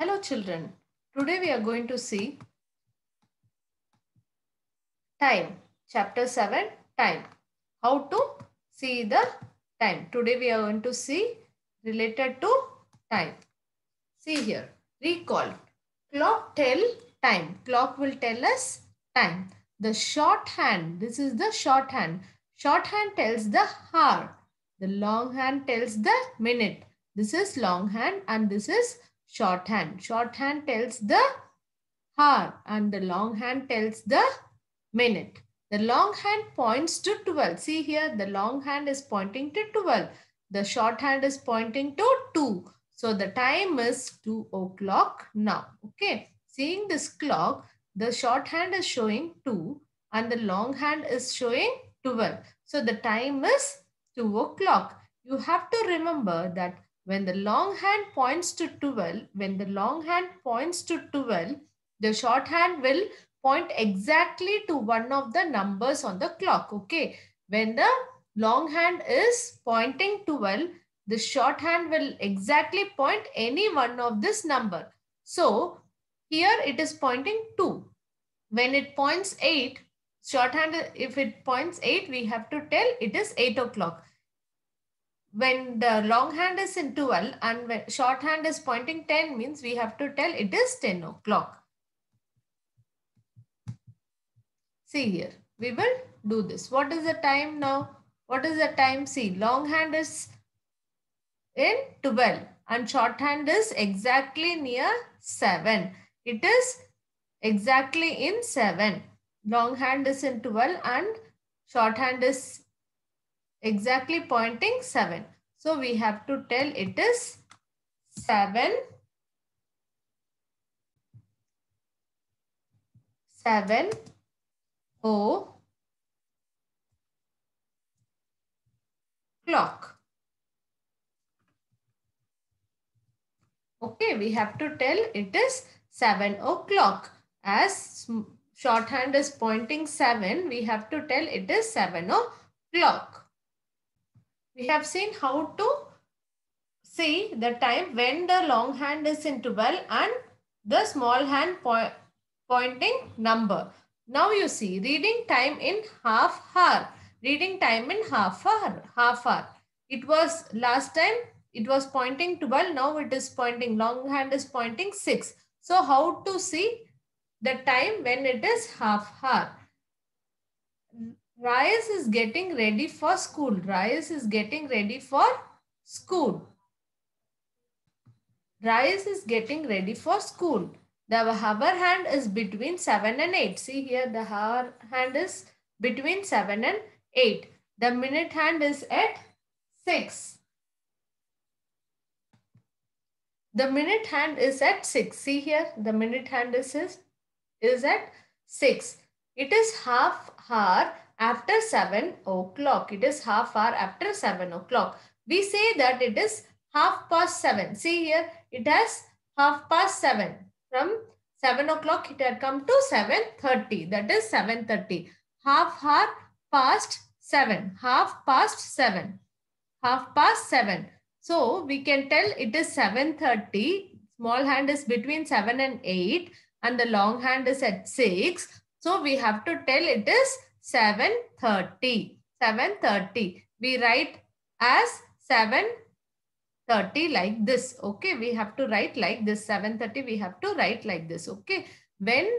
Hello children, today we are going to see time, chapter 7, time. How to see the time. Today we are going to see related to time. See here, recall. Clock tell time. Clock will tell us time. The shorthand, this is the shorthand. Shorthand tells the hour. The long hand tells the minute. This is long hand and this is shorthand. Shorthand tells the hour and the long hand tells the minute. The long hand points to 12. See here, the long hand is pointing to 12. The short hand is pointing to 2. So the time is 2 o'clock now. Okay. Seeing this clock, the short hand is showing 2 and the long hand is showing 12. So the time is 2 o'clock. You have to remember that when the long hand points to 12, the short hand will point exactly to one of the numbers on the clock. Okay. When the long hand is pointing 12, the short hand will exactly point any one of this number. So here it is pointing 2. When it points 8, shorthand, if it points 8, we have to tell it is 8 o'clock. When the long hand is in 12 and when short hand is pointing 10 means we have to tell it is 10 o'clock. See here, we will do this. What is the time now? What is the time? See, long hand is in 12 and short hand is exactly near 7. It is exactly in 7. Long hand is in 12 and short hand is exactly pointing 7. So we have to tell it is 7 o'clock. Okay, we have to tell it is 7 o'clock. As shorthand is pointing 7, we have to tell it is 7 o'clock. We have seen how to see the time when the long hand is in 12 and the small hand pointing number. Now you see reading time in half hour. Reading time in half hour. It was last time it was pointing 12. Now it is pointing, long hand is pointing 6. So how to see the time when it is half hour? Rayas is getting ready for school. Rayas is getting ready for school. Rayas is getting ready for school. The hour hand is between 7 and 8. See here, the hour hand is between 7 and 8. The minute hand is at 6. The minute hand is at 6. See here, the minute hand is at 6. It is half hour after 7 o'clock. It is half hour after 7 o'clock. We say that it is half past 7. See here, it has half past 7. From 7 o'clock, it had come to 7:30. That is 7:30. Half hour past 7. Half past 7. Half past 7. So we can tell it is 7:30. Small hand is between 7 and 8 and the long hand is at 6. So we have to tell it is 7:30. 7:30. We write as 7:30 like this. Okay, we have to write like this. 7:30 we have to write like this. Okay, when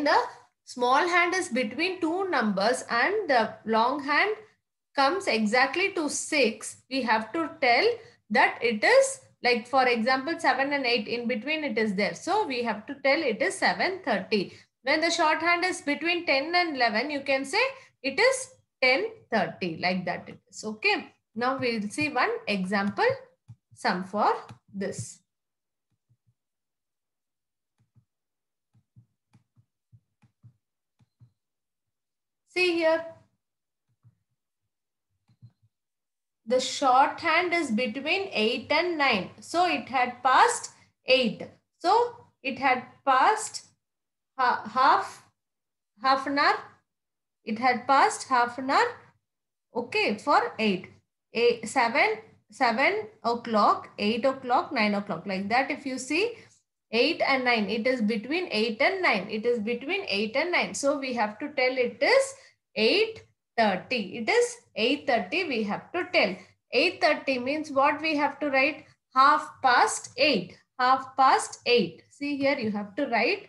the small hand is between two numbers and the long hand comes exactly to 6, we have to tell that it is, like for example 7 and 8, in between it is there. So we have to tell it is 7:30. When the short hand is between 10 and 11, you can say it is 10:30, like that it is. Okay. Now we will see one example sum for this. See here. The short hand is between 8 and 9. So it had passed 8. So it had passed half an hour. It had passed half an hour. Okay, for 8. 7 7 o'clock, 8 o'clock, 9 o'clock. Like that, if you see 8 and 9, it is between 8 and 9. It is between 8 and 9. So we have to tell it is 8:30. It is 8:30 we have to tell. 8:30 means what we have to write? Half past 8. Half past 8. See here, you have to write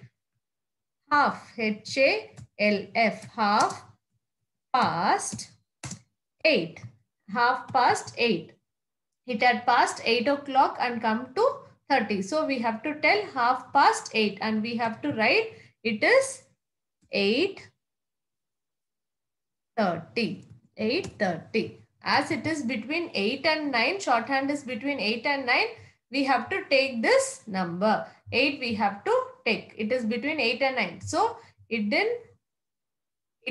half, H-A-L-F, half past 8. Half past 8. It had passed 8 o'clock and come to 30. So we have to tell half past 8 and we have to write it is 8:30. 8:30. As it is between 8 and 9, shorthand is between 8 and 9, we have to take this number. 8 we have to take. It is between 8 and 9. So it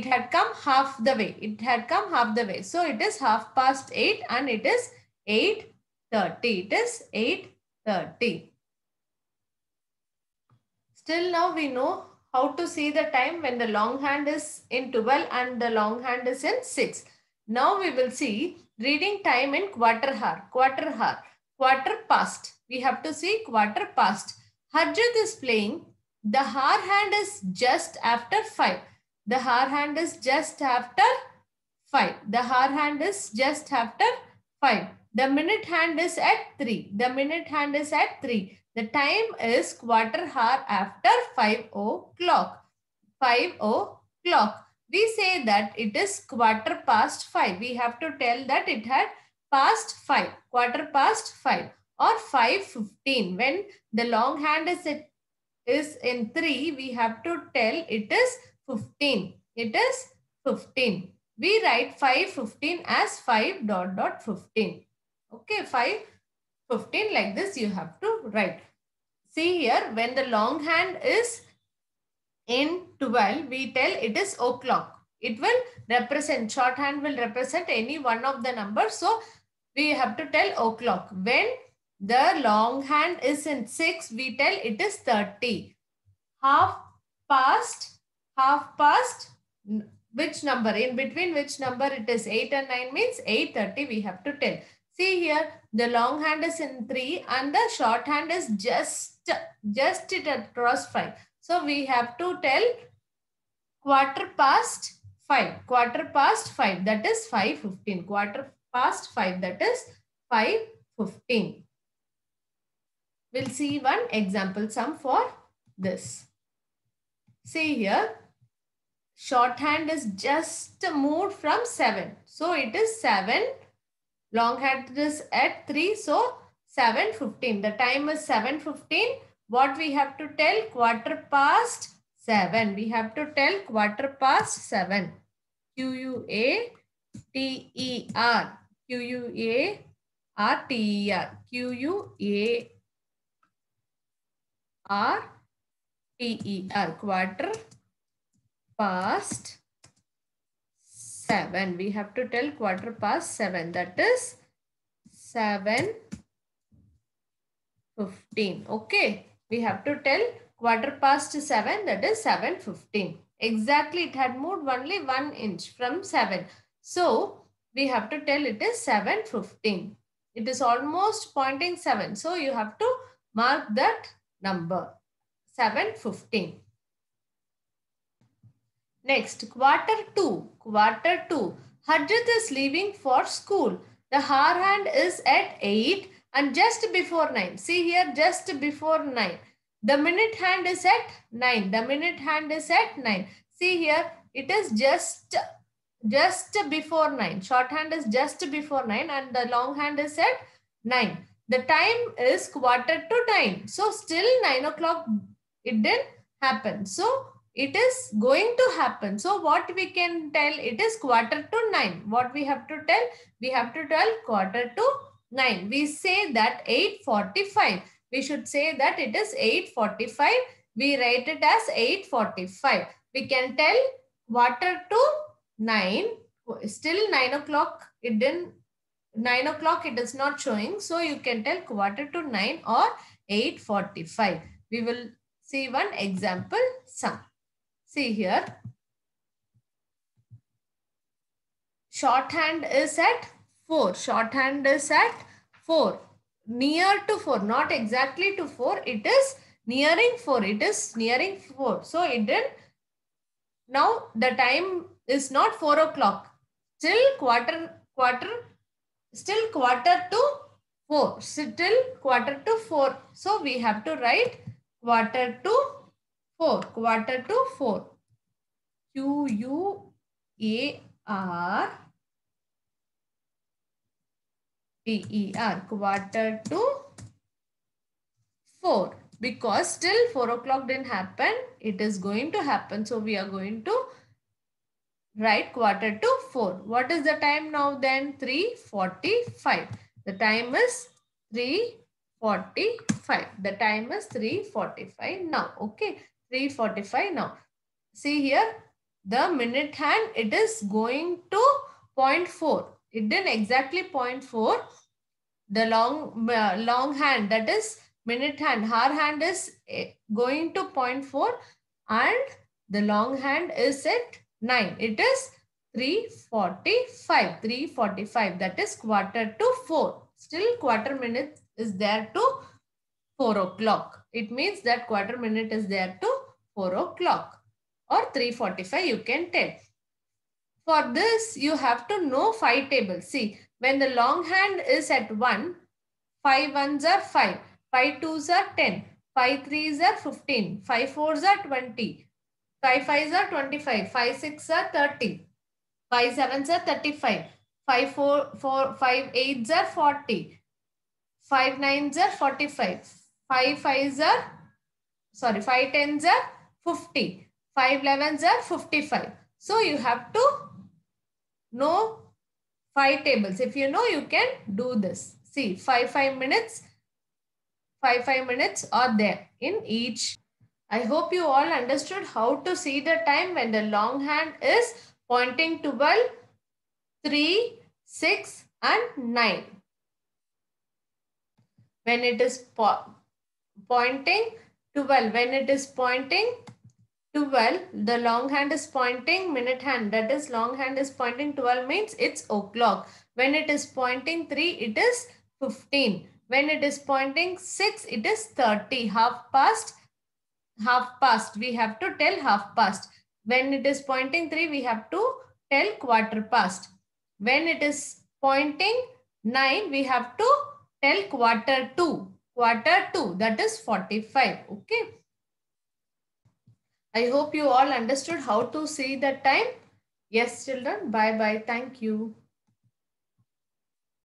had come half the way. It had come half the way. So it is half past 8 and it is 8:30. It is 8:30. Still now we know how to see the time when the long hand is in 12 and the long hand is in 6. Now we will see reading time in quarter hour. Quarter hour. Quarter past. We have to see quarter past. Harjit is playing. The hour hand is just after 5. The hour hand is just after 5. The hour hand is just after 5. The minute hand is at 3. The minute hand is at 3. The time is quarter hour after 5 o'clock. 5 o'clock. We say that it is quarter past 5. We have to tell that it had past 5. Quarter past 5 or 5:15. When the long hand is in 3, we have to tell it is 15. It is 15. We write 5:15 as 5:15. Okay, 5:15 like this you have to write. See here, when the long hand is in 12, we tell it is o'clock. It will represent, shorthand will represent any one of the numbers. So we have to tell o'clock. When the long hand is in 6, we tell it is 30. Half past, which number? In between which number it is? 8 and 9 means 8:30 we have to tell. See here, the long hand is in 3 and the short hand is just it across 5. So we have to tell quarter past 5. Quarter past 5, that is 5:15. Quarter past 5, that is 5:15. We'll see one example sum for this. See here, shorthand is just moved from 7. So it is 7. Long hand is at 3. So 7:15. The time is 7:15. What we have to tell? Quarter past 7. We have to tell quarter past 7. Q-U-A-T-E-R. Q-U-A-R-T-E-R. Q-U-A-R-T-E-R. Quarter past 7. We have to tell quarter past 7. That is 7:15. Okay. We have to tell quarter past 7. That is 7:15. Exactly. It had moved only 1 inch from 7. So we have to tell it is 7:15. It is almost pointing 7. So you have to mark that number. 7:15. Next, quarter 2. Quarter 2. Harjit is leaving for school. The hour hand is at 8 and just before 9. See here, just before 9. The minute hand is at 9. The minute hand is at 9. See here, it is just before 9. Shorthand is just before 9 and the long hand is at 9. The time is quarter to 9. So still 9 o'clock, it didn't happen. So it is going to happen. So what we can tell, it is quarter to 9. What we have to tell? We have to tell quarter to 9. We say that 8:45. We should say that it is 8:45. We write it as 8:45. We can tell quarter to 9. Still 9 o'clock. It didn't. 9 o'clock it is not showing. So you can tell quarter to 9 or 8:45. We will see one example sum. See here, shorthand is at 4. Shorthand is at 4. Near to 4, not exactly to 4. It is nearing 4. It is nearing 4. So it didn't. Now the time is not 4 o'clock. Still quarter to 4. Still quarter to 4. So we have to write quarter to 4. Quarter to 4. QUARTER. Quarter to 4. Because still 4 o'clock didn't happen. It is going to happen. So we are going to write quarter to 4. What is the time now then? 3:45. The time is 3:45. The time is 3:45 now. Okay. 3:45 now. See here. The minute hand, it is going to 0.4. It didn't exactly 0.4. The long hand, that is minute hand, hour hand is going to 0.4 and the long hand is at 9. It is 3:45. 3:45. That is quarter to 4. Still quarter minute is there to 4 o'clock. It means that quarter minute is there to 4 o'clock or 3:45 you can tell. For this, you have to know 5 tables. See, when the long hand is at 1, 5 ones are 5, 5 twos are 10, 5 threes are 15, 5 fours are 20, 5 fives are 25, 5 six are 30, 5 sevens are 35, 5 eights are 40, 5 nines are 45, 5 tens are 50, 5 elevens are 55. So you have to know 5 tables. If you know, you can do this. See, 5 minutes are there in each. I hope you all understood how to see the time when the long hand is pointing 12, 3, 6 and 9. When it is pointing 12, when it is pointing 12, the long hand is pointing minute hand, that is long hand is pointing 12 means it's o'clock. When it is pointing 3, it is 15. When it is pointing 6, it is 30. Half past. We have to tell half past. When it is pointing 3, we have to tell quarter past. When it is pointing 9, we have to tell quarter to. Quarter to, that is 45. Okay. I hope you all understood how to see the time. Yes, children. Bye-bye. Thank you.